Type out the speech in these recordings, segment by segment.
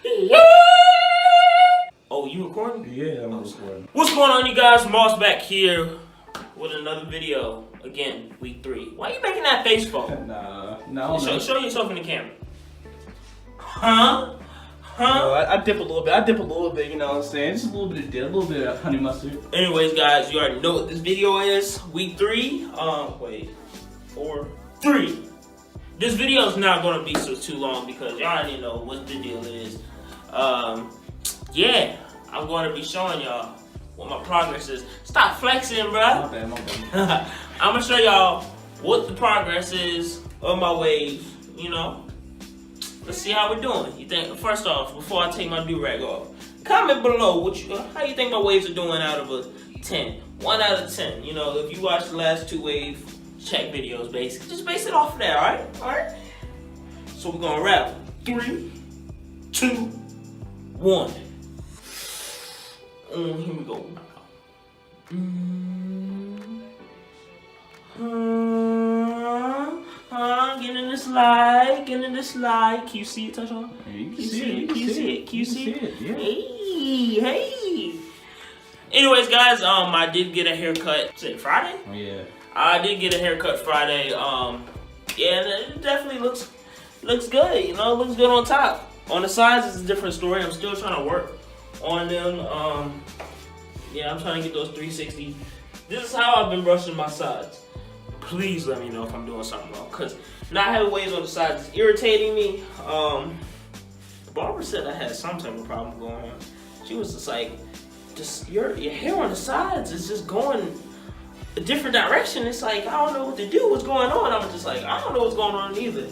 Yeah. Oh, you recording? Yeah, I'm recording. What's going on, you guys? Moss back here with another video. Again, week 3. Why are you making that face for? No. Show yourself in the camera. Huh? No, I dip a little bit, you know what I'm saying? Just a little bit of dip, a little bit of honey mustard. Anyways, guys, you already know what this video is. Week 3. 3. This video is not going to be too long because y'all already know what the deal is. Yeah, I'm going to be showing y'all what my progress is. Stop flexing, bruh. My bad. I'm going to show y'all what the progress is of my waves, you know. Let's see how we're doing. You think, first off, before I take my Durag off, comment below how you think my waves are doing out of a 10. 1 out of 10. You know, if you watch the last 2 wave check videos, basically, just base it off of that, alright? So we're gonna wrap. 3, 2, 1. Here we go. Get in the slide. Can you see it, touch on? Yeah, you can see it. Yeah. Hey. Anyways, guys, I did get a haircut. Was it Friday? Oh, yeah. I did get a haircut Friday. Yeah, it definitely looks good. You know, it looks good on top. On the sides, it's a different story. I'm still trying to work on them. Yeah, I'm trying to get those 360. This is how I've been brushing my sides. Please let me know if I'm doing something wrong, because not having waves on the sides is irritating me. The barber said I had some type of problem going on. She was just like, your hair on the sides is just going a different direction. It's like, I don't know what to do. What's going on? I'm just like, I don't know what's going on either.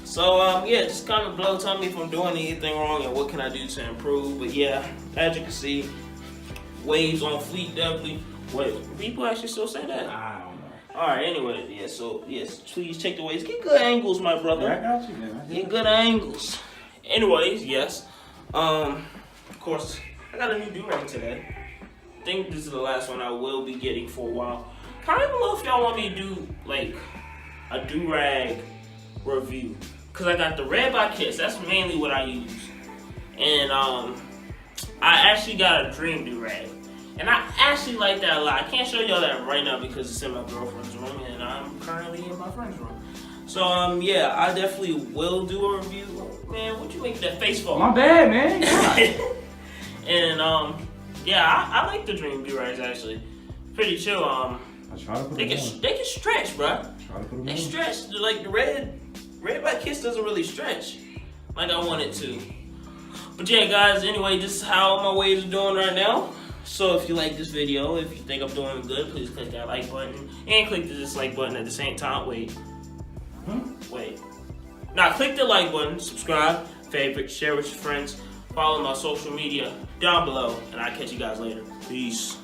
So yeah, just comment below, tell me if I'm doing anything wrong and what can I do to improve. But yeah, as you can see, waves on fleek definitely. Wait, people actually still say that? I don't know. Alright, anyway, yeah, so yes, please check the waves. Get good angles, my brother. Yeah, I got you, man. Get good angles. Anyways, yes. Of course, I got a new Durag today. I think this is the last one I will be getting for a while. Comment below if y'all want me to do like a Durag review. Cause I got the Red by Kiss, that's mainly what I use. And I actually got a Dream Durag. And I actually like that a lot. I can't show y'all that right now because it's in my girlfriend's room and I'm currently in my friend's room. So yeah, I definitely will do a review. Man, what you making that face for? My bad, man. And yeah, I like the Dream Durags actually. Pretty chill. I try to put they can stretch, bro. They stretch. Like the Red by Kiss doesn't really stretch like I want it to. But yeah, guys. Anyway, this is how my waves are doing right now. So if you like this video, if you think I'm doing good, please click that like button and click the dislike button at the same time. Wait. Now click the like button, subscribe, favorite, share with your friends, follow my social media down below, and I'll catch you guys later. Peace.